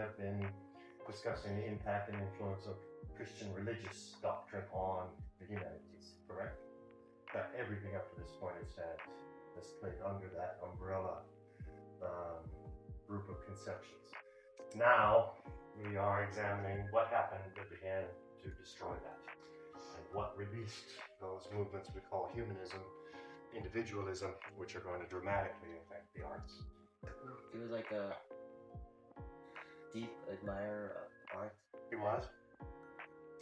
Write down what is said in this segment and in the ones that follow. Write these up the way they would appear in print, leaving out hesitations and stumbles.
have been discussing the impact and influence of Christian religious doctrine on the humanities, correct? That everything up to this point has played under that umbrella group of conceptions. Now we are examining what happened that began to destroy that, and what released those movements we call humanism, individualism, which are going to dramatically affect the arts. He was like a deep admirer of art. He was.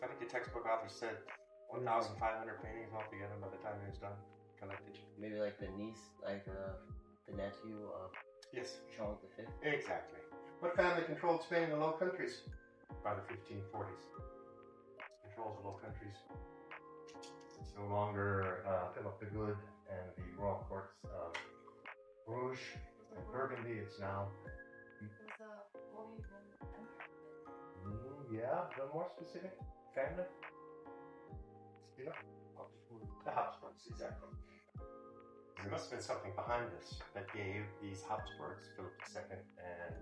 I think the textbook author said 1,500 paintings altogether by the time he was done collected. Maybe like the niece, like the nephew of Charles V. Exactly. What family controlled Spain and the Low Countries by the 1540s? Controls the Low Countries. It's no longer Philip the Good and the royal courts of Bruges and Burgundy. It's now. Yeah, the more specific family. You know, the Habsburgs, exactly. There must have been something behind this that gave these Habsburgs, Philip II and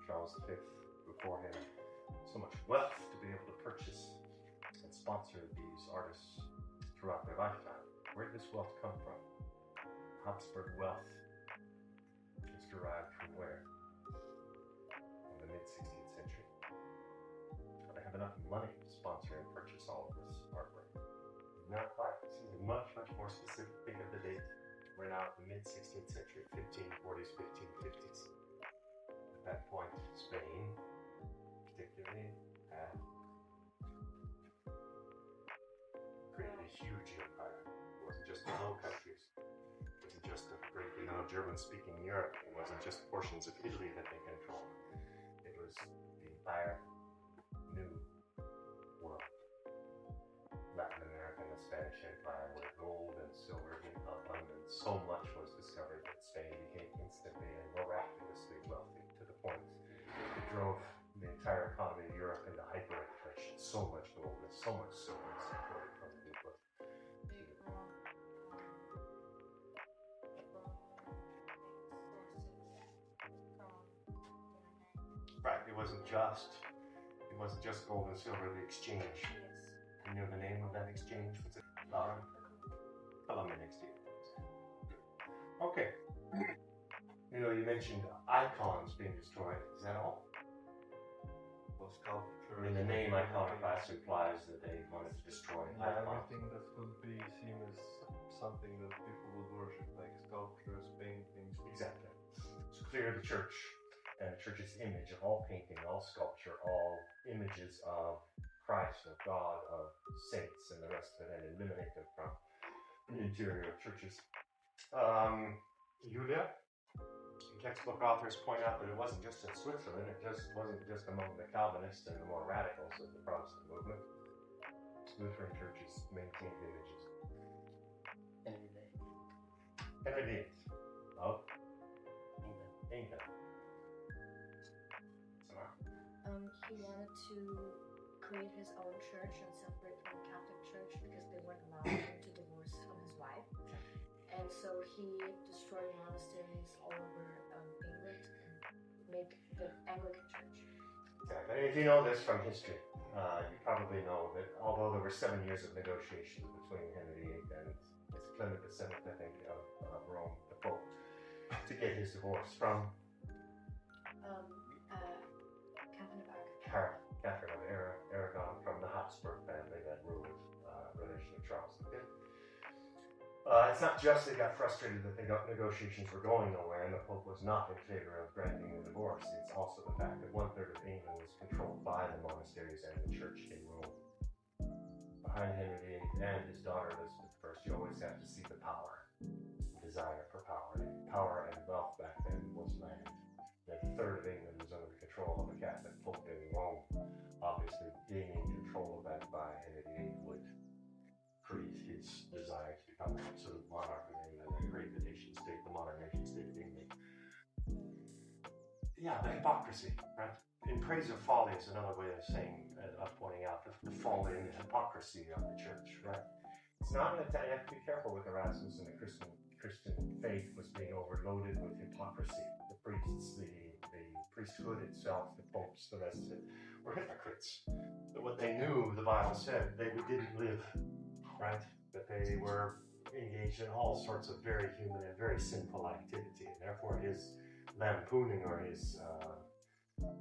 Charles V before him, so much wealth to be able to purchase and sponsor these artists throughout their lifetime. Where did this wealth come from? Habsburg wealth is derived from where? In the mid-16th century. They have enough money to sponsor and purchase all of this artwork. Not quite. This is a much, much more specific thing of the date. We're now at the mid-16th century, 1540s, 1550s. At that point, Spain, particularly, had created a huge empire. It wasn't just the Low Countries. It wasn't just the great, German-speaking Europe. It wasn't just portions of Italy that they controlled. It was the entire New World. Latin America and the Spanish Empire, where gold and silver in abundance. So much was discovered that Spain became instantly and miraculously wealthy, to the point it drove the entire economy of Europe into hyperinflation. So much gold and so much silver is separated from the New World. Right, it wasn't just gold and silver, the exchange. You know the name of that exchange? What's it? Laura? Columbian exchange. Okay. You mentioned icons being destroyed. Is that all? Well, sculpture. In the name iconoclast implies that they wanted to destroy icons. Everything that would be seen as something that people would worship, like sculptures, paintings. Exactly. It's clear the church and the church's image of all painting, all sculpture, all images of Christ, of God, of saints, and the rest of it, and eliminate them from the interior of churches. Julia, textbook authors point out that it wasn't just in Switzerland, it wasn't just among the Calvinists and the more radicals of the Protestant movement. Lutheran churches maintained images. Henry VIII of England. He wanted to create his own church and separate from the Catholic Church because they weren't allowed him to divorce from his wife. And so he destroyed monasteries all over England and made the Anglican Church. Exactly. And if you know this from history, you probably know that although there were 7 years of negotiations between Henry VIII and Clement VII, I think, of Rome, the Pope, to get his divorce from Catherine of Aragon, from the Habsburg family that ruled relation to Charles V. It's not just they got frustrated that negotiations were going nowhere and the Pope was not in favor of granting a divorce. It's also the fact that 1/3 of England was controlled by the monasteries and the church in Rome. Behind Henry VIII and his daughter Elizabeth I, you always have to see the power, desire for power. Power and wealth back then was land. That 1/3 of England was under the control of a Catholic Pope in Rome. Obviously, gaining control of that by Henry VIII would create his desire to become an absolute monarch of England and create the nation state, the modern nation state of England. Yeah, the hypocrisy, right? In praise of folly is another way of saying, of pointing out the folly and the hypocrisy of the church, right? It's not an attack. You have to be careful with Erasmus, and the Christian faith was being overloaded with hypocrisy. The priests, the the priesthood itself, the popes, the rest of it, were hypocrites. That what they knew, the Bible said, they didn't live, right? That they were engaged in all sorts of very human and very sinful activity, and therefore his lampooning or his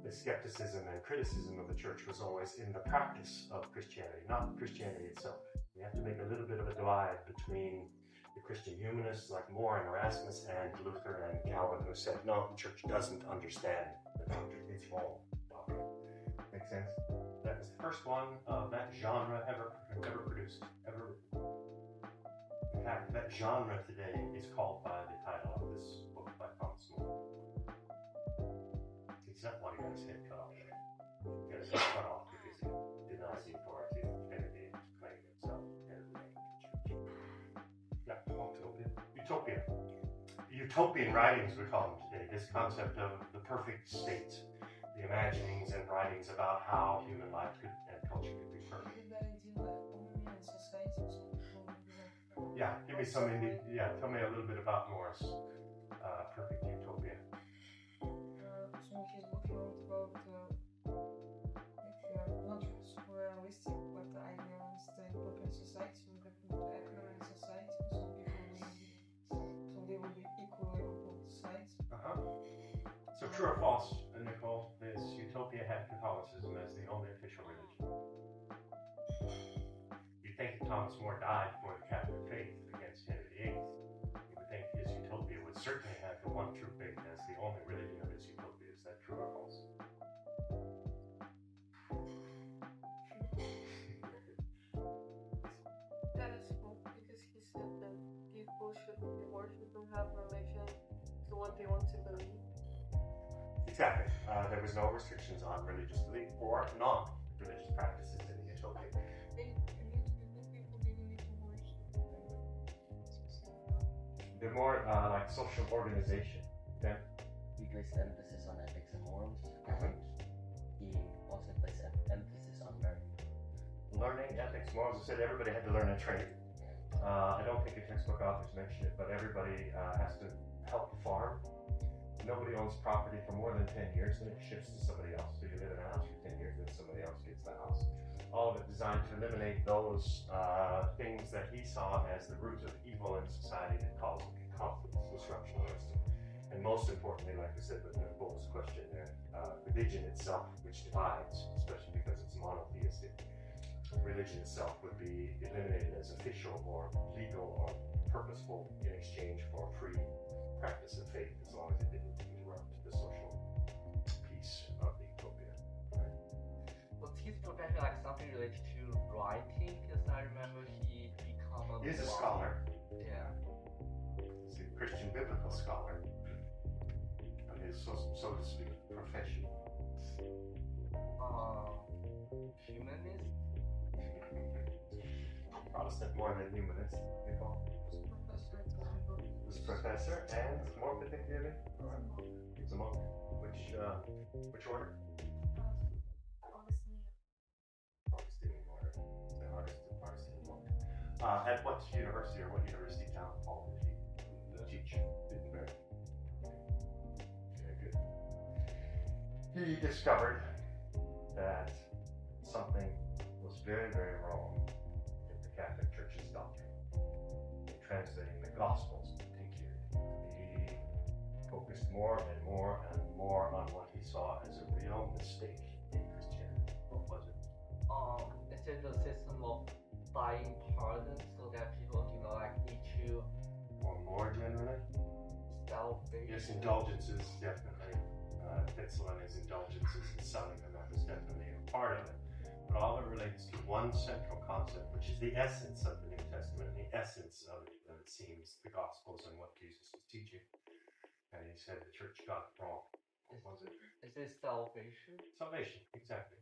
the skepticism and criticism of the church was always in the practice of Christianity, not Christianity itself. We have to make a little bit of a divide between the Christian humanists like More and Erasmus and Luther and Calvin, who said, no, the church doesn't understand the doctrine, it's wrong doctrine. Make sense? That was the first one of that genre ever produced, ever. In fact, that genre today is called by the title of this book by Thomas More. It's not one of his head cut off. He got his head cut off because he denied the authority of Kennedy to claim himself as the church. Yeah, utopia. Utopian writings, we call them today. This concept of the perfect state, the imaginings and writings about how human life and culture could be perfect. Yeah, give me some tell me a little bit about Moore's perfect utopia. So in his book he wrote about not realistic, but idealized utopian society with a good economic society. So they will be equally on both sides. So true or false, Nicole, this utopia had Catholicism as the only official religion. You'd think if Thomas More died for the Catholic faith against Henry VIII, you would think his utopia would certainly have the one true faith as the only religion of his utopia. Is that true or false? That is false because he said that people should worship and have religion to what they want to believe. Exactly. There was no restrictions on religious belief or non-religious practices in the utopia. They're more like social organization. Then He placed emphasis on ethics and morals. He also placed emphasis on learning, ethics, morals. I said everybody had to learn a trade. I don't think the textbook authors mention it, but everybody has to help farm. Nobody owns property for more than 10 years, then it shifts to somebody else. So you live in a house for 10 years, then somebody else gets the house. All of it designed to eliminate those things that he saw as the root of evil in society that caused conflict, disruption, and most importantly, like I said with Nicole's question there, religion itself, which divides, especially because it's monotheistic. Religion itself would be eliminated as official or legal or purposeful in exchange for free practice of faith, as long as it didn't interrupt the social peace of the utopia. Right? Was his profession like something related to writing? Because I remember he became a He is a scholar. Yeah. He's a Christian biblical scholar. And his, so to speak, profession. Humanist? Protestant more than humanist, Nicole. Was a professor and more particularly, he was a monk. Which order? Augustinian order. The Augustinian monk. At what university or what university town Paul did he teach? Wittenberg. Okay, good. He discovered that something was very, very wrong in the Catholic Church's doctrine. In translating the Gospels, particularly, he focused more and more and more on what he saw as a real mistake in Christianity. What was it? Is it the system of buying pardons so that people, need to Or more generally? salvation? Yes, indulgences, definitely. Fitzel and his indulgences and selling them, that was definitely a part of it. But all it relates to one central concept, which is the essence of the New Testament, the essence of it seems, the Gospels and what Jesus was teaching. And he said the church got it wrong. What was it? Is it salvation? Salvation, exactly.